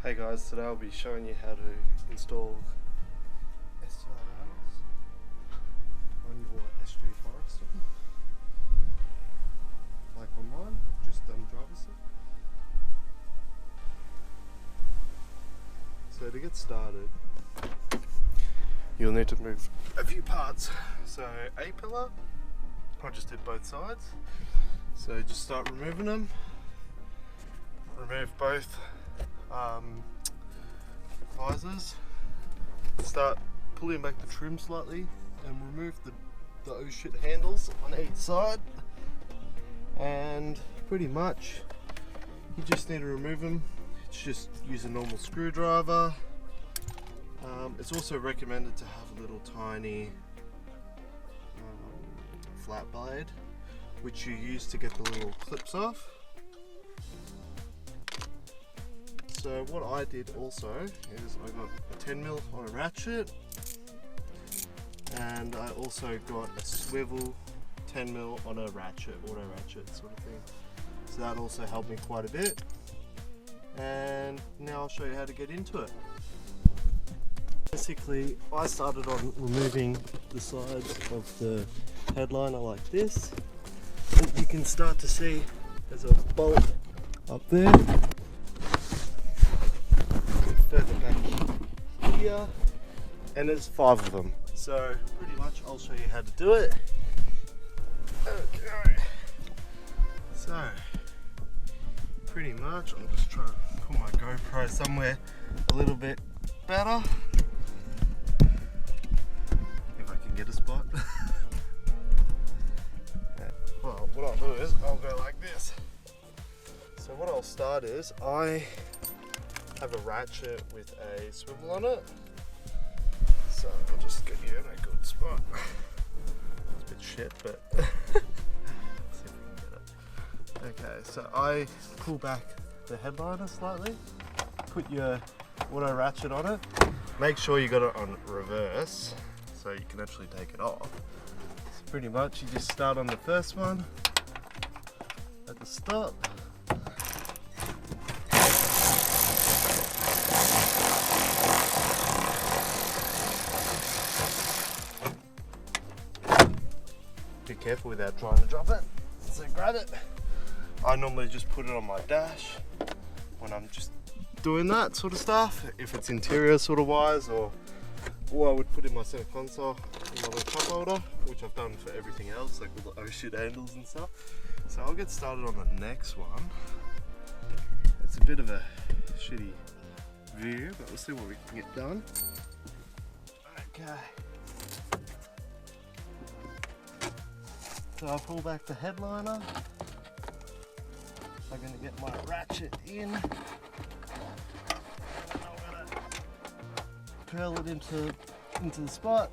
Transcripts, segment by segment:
Hey guys, today I'll be showing you how to install STI rails on your SG Forester. Like on mine, I've just done driver's seat. So to get started, you'll need to move a few parts. So A pillar, I just did both sides. So just start removing them. Remove both visors. Start pulling back the trim slightly and remove the oh shit handles on each side. And pretty much you just need to remove them. It's just use a normal screwdriver. It's also recommended to have a little tiny flat blade which you use to get the little clips off. So what I did also is I got a 10mm on a ratchet, and I also got a swivel 10mm on a ratchet, auto ratchet sort of thing. So that also helped me quite a bit. And now I'll show you how to get into it. Basically, I started on removing the sides of the headliner like this. And you can start to see there's a bolt up there. Further back here, and there's 5 of them. So pretty much I'll show you how to do it. Okay. So pretty much I'll just try to put my GoPro somewhere a little bit better. If I can get a spot. Well, what I'll do is I'll go like this. So what I'll start is I have a ratchet with a swivel on it, so I'll just get you in a good spot. It's a bit shit, but let's see if we can get it. Okay, so I pull back the headliner slightly, put your auto ratchet on it, make sure you got it on reverse so you can actually take it off. So pretty much you just start on the first one at the stop. Be careful without trying to drop it. So grab it. I normally just put it on my dash when I'm just doing that sort of stuff. If it's interior sort of wise, or I would put in my center console in my little cup holder, which I've done for everything else, like with the oh shit handles and stuff. So I'll get started on the next one. It's a bit of a shitty view, but we'll see what we can get done. Okay. So I'll pull back the headliner. I'm going to get my ratchet in. I'm going to curl it into the spot.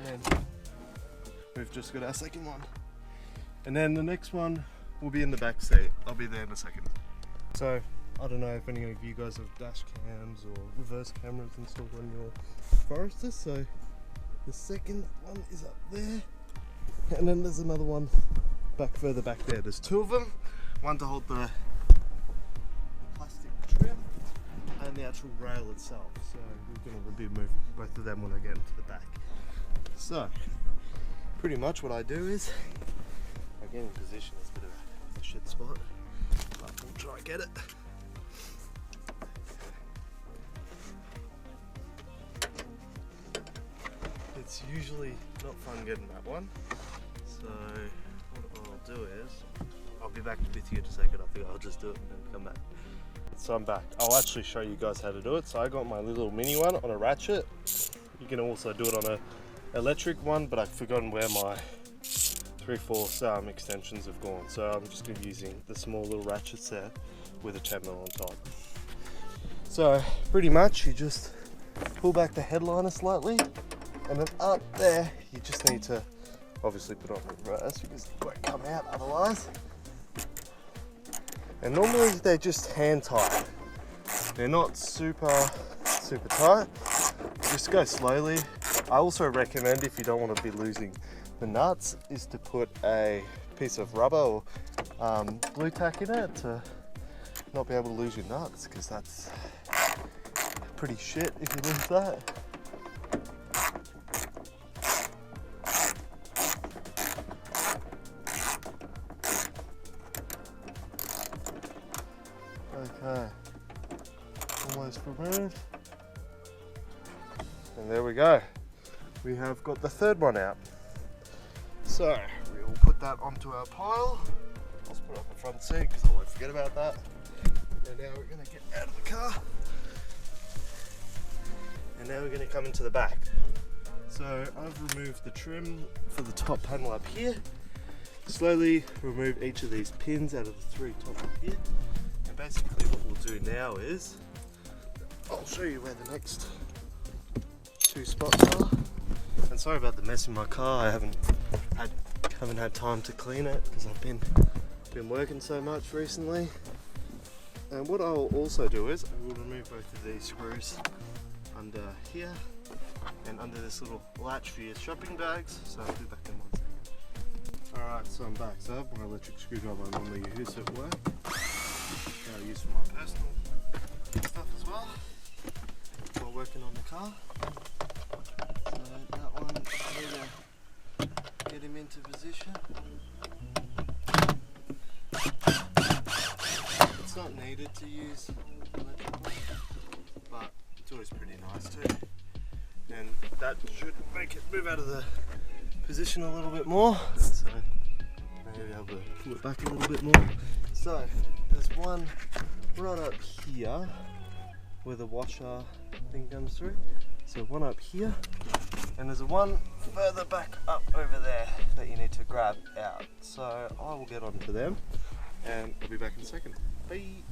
And then we've just got our second one. And then the next one will be in the back seat. I'll be there in a second. So I don't know if any of you guys have dash cams or reverse cameras installed on your Forester. So the second one is up there, and then there's another one further back there. There's 2 of them, one to hold the plastic trim and the actual rail itself. So we're going to remove both of them when I get into the back. So pretty much what I do is I get in position. It's a bit of a shit spot, but we'll try and get it. It's usually not fun getting that one, so what I'll do is I'll be back with you to take it. I think I'll just do it and then come back. So I'm back. I'll actually show you guys how to do it. So I got my little mini one on a ratchet. You can also do it on a electric one, but I've forgotten where my 3/4 extensions have gone, so I'm just going to be using the small little ratchets there with a 10mm on top. So pretty much you just pull back the headliner slightly, and then up there you just need to obviously put on reverse because it won't come out otherwise. And normally they're just hand tight. They're not super tight. Just go slowly I also recommend, if you don't want to be losing the nuts, is to put a piece of rubber or glue tack in it to not be able to lose your nuts, because that's pretty shit if you lose that. Okay, almost removed. And there we go. We have got the third one out. So we will put that onto our pile. Let's put it on the front seat because I won't forget about that. And now we're going to get out of the car. And now we're going to come into the back. So I've removed the trim for the top panel up here. Slowly remove each of these pins out of the three top up here. And basically what we'll do now is, I'll show you where the next two spots are. And sorry about the mess in my car. I haven't had time to clean it because I've been working so much recently. And what I'll also do is I will remove both of these screws under here and under this little latch for your shopping bags. So I'll do that in 1 second. Alright, so I'm back. So I have my electric screwdriver I normally use at work. That I use for my personal stuff as well while working on the car. So that one, get him into position. It's not needed to use electrical, but it's always pretty nice too. And that should make it move out of the position a little bit more. So maybe I'll pull it back a little bit more. So there's one right up here where the washer thing comes through. So one up here, and there's a one further back up over there that you need to grab out. So I will get onto them and I'll be back in a second. Bye.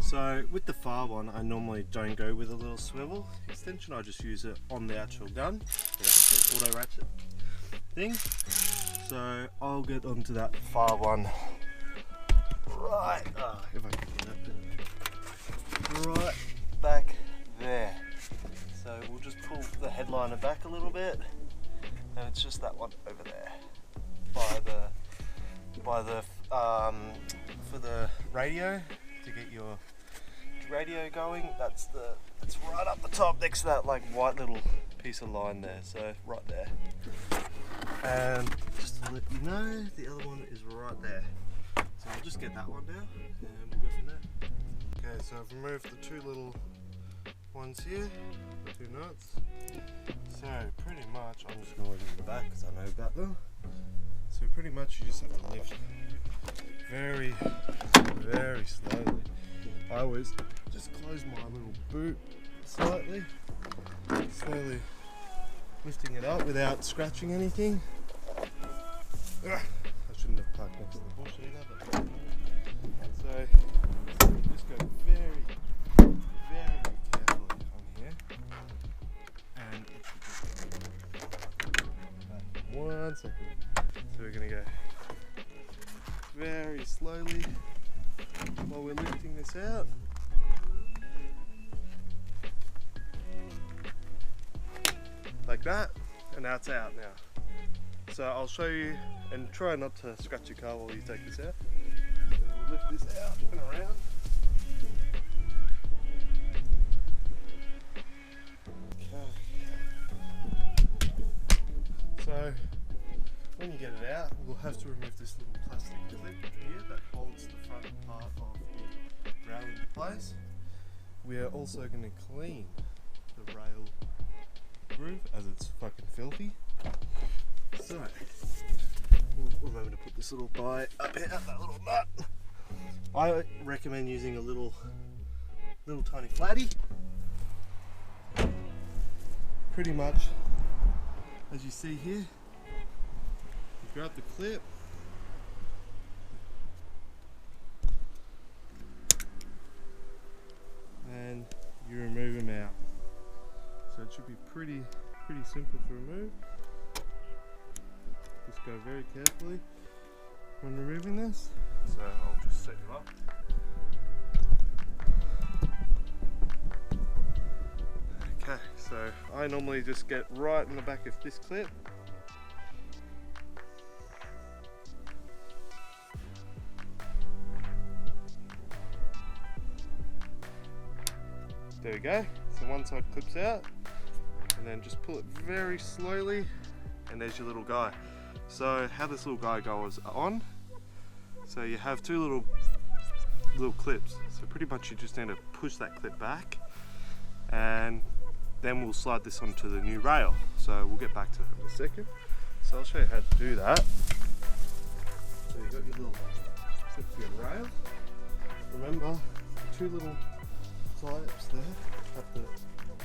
So with the far one, I normally don't go with a little swivel extension. I just use it on the actual gun. It's an auto ratchet thing. So I'll get onto that far one right, if I can get it, right back there. So we'll just pull the headliner back a little bit, and it's just that one over there by the for the radio, to get your radio going. It's right up the top next to that like white little piece of line there. So right there. And just to let you know, the other one is right there. So I'll just get that one now and we'll go from there. Okay, so I've removed the two little ones here, the two nuts. So pretty much, I'm just going to leave it in the back because I know about them. So pretty much you just have to lift very, very slowly. I always just close my little boot slightly, slowly lifting it up without scratching anything. I shouldn't have parked next to the bush either, but so just go very, very carefully on here, and it should just go 1 second. So we're going to go very slowly while we're lifting this out. Like that, and now it's out now. So I'll show you, and try not to scratch your car while you take this out. So we'll lift this out and around. Okay. So when you get it out, we'll have to remove this little plastic clip here that holds the front part of the rail into place. We are also going to clean the rail groove as it's fucking filthy. So we'll remember to put this little guy up here, that little nut. I recommend using a little tiny flatty. Pretty much as you see here, you grab the clip, and you remove him out. So it should be pretty simple to remove. Just go very carefully when removing this. So I'll just set you up. Okay, so I normally just get right in the back of this clip. There we go, so one side clips out, and then just pull it very slowly, and there's your little guy. So how this little guy goes on, so you have two little clips, so pretty much you just need to push that clip back, and then we'll slide this onto the new rail. So we'll get back to that in a second. So I'll show you how to do that. So you've got your little clip for your rail. Remember, the two little clips there have to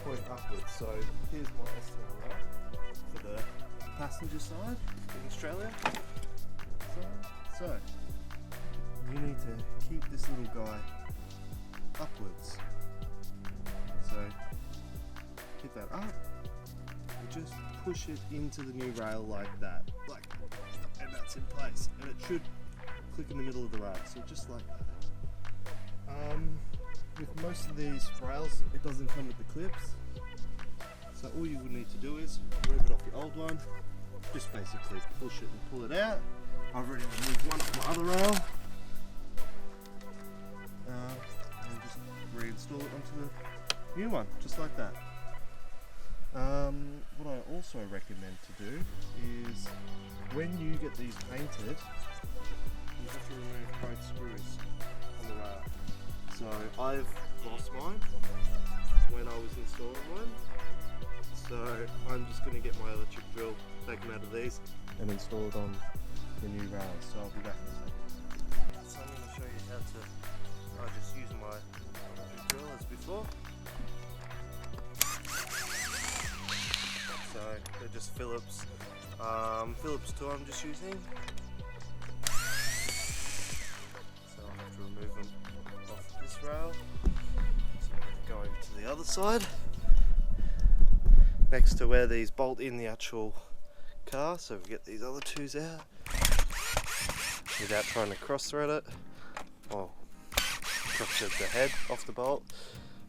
point upwards. So here's my STL rail for the passenger side in Australia. So you need to keep this little guy upwards. So pick that up and just push it into the new rail like that, and that's in place, and it should click in the middle of the rail, so just like that. With most of these rails, it doesn't come with the clips, so all you would need to do is remove it off your old one, just basically push it and pull it out. I've already removed one from my other rail, and just reinstall it onto the new one, just like that. What I also recommend to do is, when you get these painted, you have to remove both screws on the rail. So I've lost mine when I was installing one, so I'm just going to get my electric drill, take them out of these, and install it on the new rails. So I'll be back in a second. So I'm going to show you how to, I just use my electric drill as before. So they're just Phillips 2 I'm just using. So I'll have to remove them off this rail. So I'm going to go over to the other side, next to where these bolt in the actual car. So we get these other twos out without trying to cross thread it, or cross thread the head off the bolt.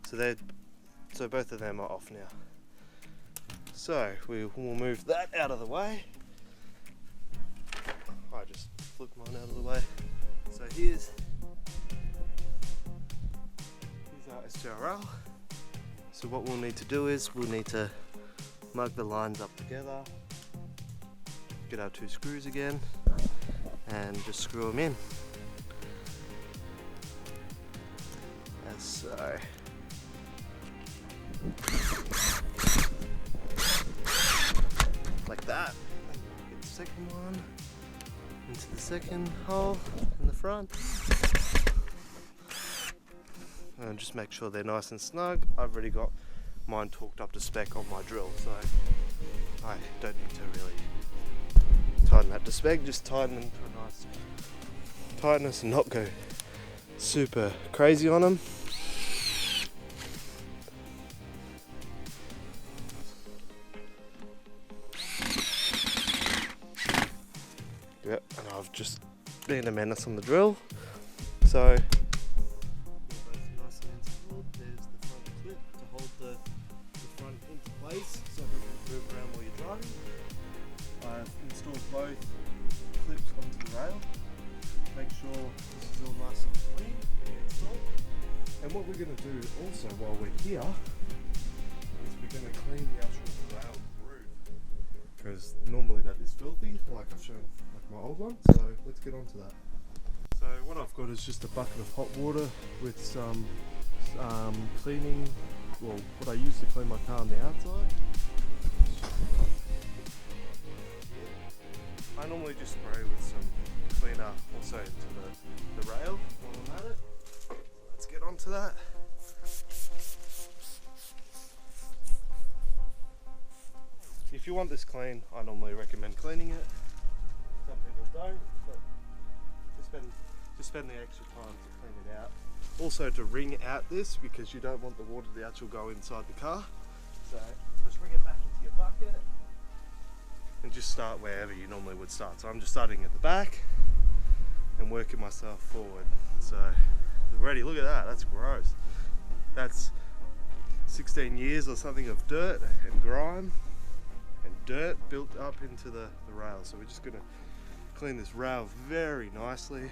So both of them are off now. So we will move that out of the way. I just flipped mine out of the way. So here's our STRL. So what we'll need to do is we'll need to mug the lines up together, get our two screws again, and just screw them in. As so. Like that. Get the second one into the second hole in the front. And just make sure they're nice and snug. I've already got mine torqued up to spec on my drill, so I don't need to really tighten that to spec, just tighten them to a nice tightness and not go super crazy on them. Yep, and I've just been a menace on the drill. So nice and installed. There's the front clip to hold the front into place so that it can move around while you're driving. I've installed both clips onto the rail. Make sure this is all nice and clean and installed. And what we're going to do also while we're here is we're going to clean the actual rail groove, because normally that is filthy, like I've shown my old one. So let's get on to that. So what I've got is just a bucket of hot water with some cleaning, well, what I use to clean my car on the outside. I normally just spray with some cleaner also to the rail while I'm at it. Let's get on to that. If you want this clean, I normally recommend cleaning it. Some people don't, but just spend the extra time to clean it out. Also to wring out this, because you don't want the water to actually go inside the car. So just bring it back into your bucket and just start wherever you normally would start. So I'm just starting at the back and working myself forward. So ready, look at that, that's gross. 16 years or something of dirt and grime and dirt built up into the rail. So we're just gonna clean this rail very nicely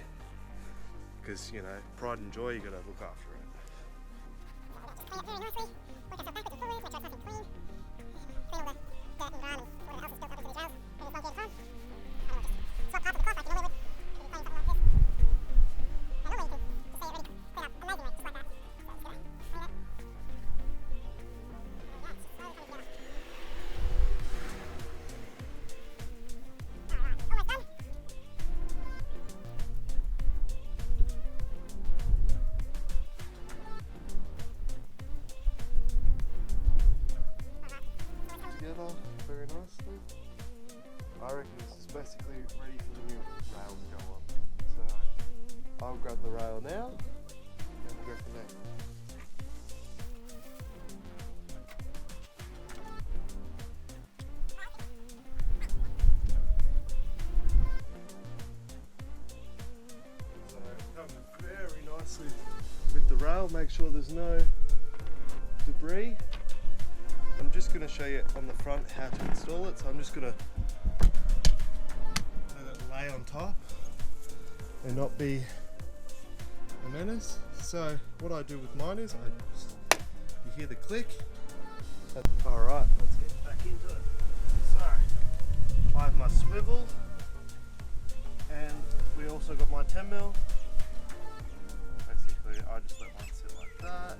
because, you know, pride and joy, you gotta look after it. Clean it very nicely, work ourselves backwards and forwards, make sure it's nice and clean. Clean all the dirt and grime and whatever else is built up into these rails in this one game time. And we'll just swap parts of the cloth like you normally would if you're playing something like this. And normally you can just say you're ready to clean up amazingly, just like that. So just gonna clean it. There we go, it's just slowly coming together. Alright, almost done. Together very nicely. I reckon this is basically ready for the new rail to go on. So I'll grab the rail now and we'll go from there. So come very nicely with the rail, make sure there's no debris. I'm just going to show you on the front how to install it. So I'm just going to let it lay on top and not be a menace. So what I do with mine is you hear the click. Alright, let's get back into it. So I have my swivel and we also got my 10mm. Basically I just let mine sit like that.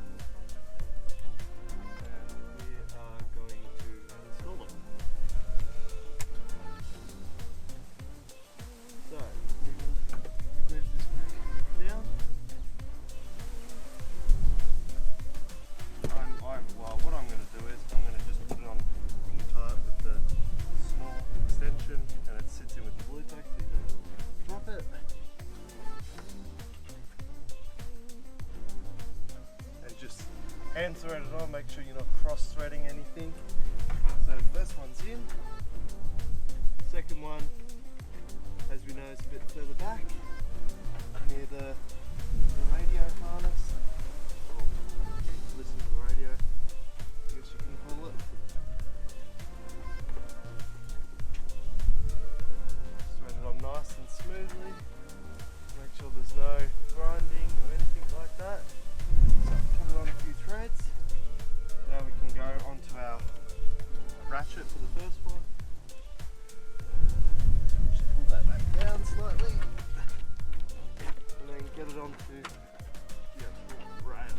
Hand thread it on, make sure you're not cross threading anything. So the first one's in, second one, as we know, is a bit further back near the radio harness. Or listen to the radio, I guess you can call it. Thread it on nice and smoothly, make sure there's no grinding or anything like that. So put it on a few threads. Now we can go onto our ratchet for the first one. Just pull that back down slightly and then get it onto the actual rail.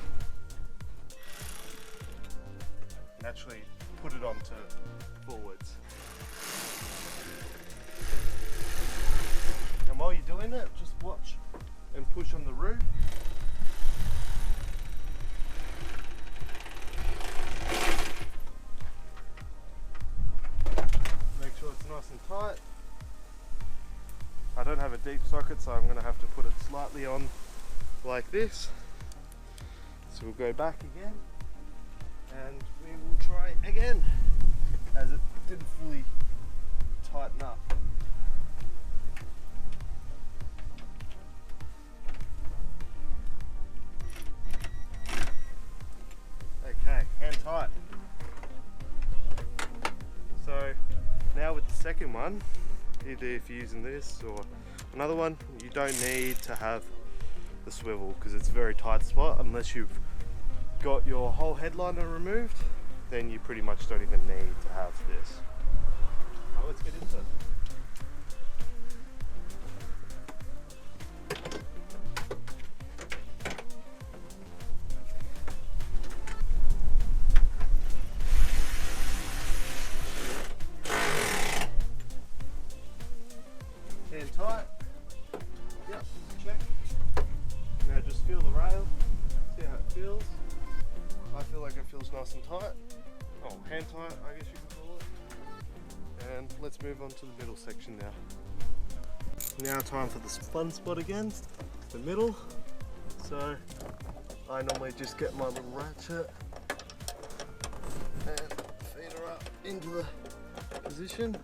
And actually put it onto forwards. And while you're doing it, just watch and push on the roof. Nice and tight. I don't have a deep socket, so I'm going to have to put it slightly on like this. So we'll go back again and we will try again as it didn't fully tighten up. Okay, hand tight. So now with the second one, either if you're using this or another one, you don't need to have the swivel because it's a very tight spot. Unless you've got your whole headliner removed, then you pretty much don't even need to have this. Now let's get into it. Hand tight. Yep, check. Now just feel the rail, see how it feels. I feel like it feels nice and tight. Oh, hand tight, I guess you can call it. And let's move on to the middle section now. Now time for the fun spot again, the middle. So I normally just get my little ratchet and feed her up into the position.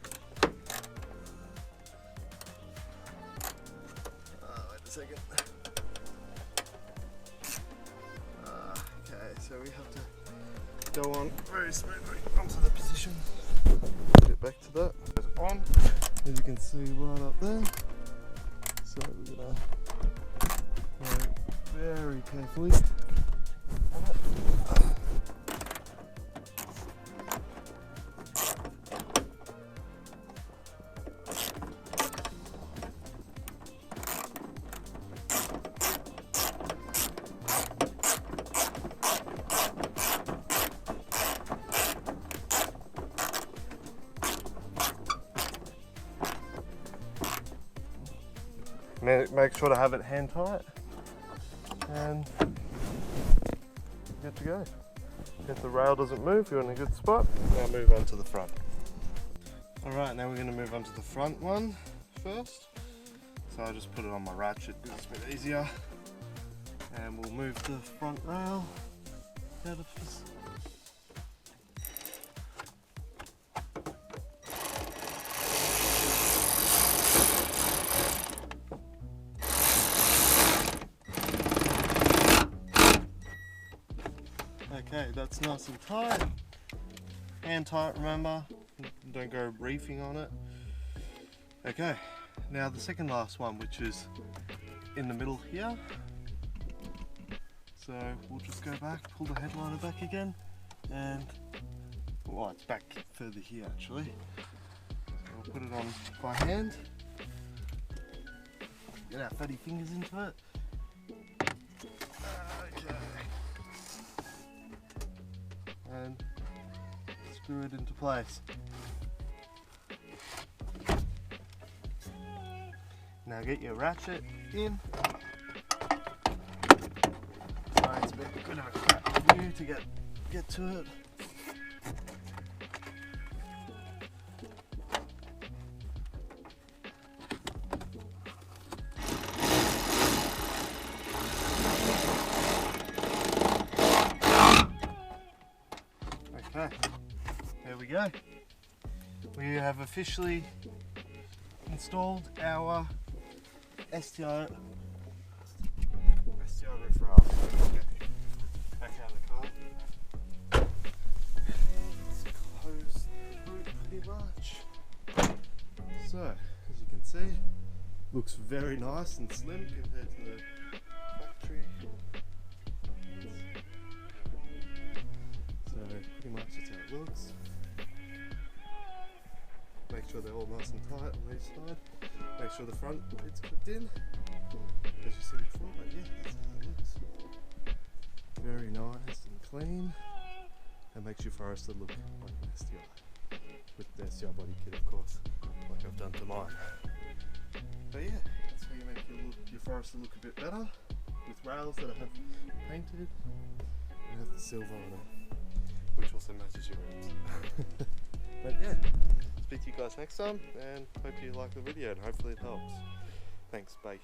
Wait a second. Okay, so we have to go on very smoothly onto the position. Get back to that. Goes on, as you can see right up there. So we're gonna go very carefully. Make sure to have it hand tight and good to go. If the rail doesn't move, you're in a good spot. Now move on to the front. Alright, now we're going to move on to the front one first. So I'll just put it on my ratchet because it's a bit easier. And we'll move the front rail out of this. Okay, that's nice and tight. Hand tight, remember. Don't go reefing on it. Okay, now the second last one, which is in the middle here. So we'll just go back, pull the headliner back again, and well, it's back further here actually. So we'll put it on by hand. Get our fatty fingers into it. Okay. And screw it into place. Now get your ratchet in. Sorry, it's a bit of a crap view to get to it. Okay, there we go. We have officially installed our STI roof rail. Okay, back out of the car. Let's close the boot pretty much. So, as you can see, looks very nice and slim compared to the factory. So pretty much that's how it looks. Make sure they're all nice and tight on each side. Make sure the front bit's clipped in, as you said before, but yeah, that's how it looks. Very nice and clean, and makes your Forester look like an STI, with the STI body kit of course, like I've done to mine. But yeah, that's how you make your Forester look a bit better, with rails that I have painted, and has the silver on it, which also matches your rims. But yeah, speak to you guys next time, and hope you like the video and hopefully it helps. Thanks, bye.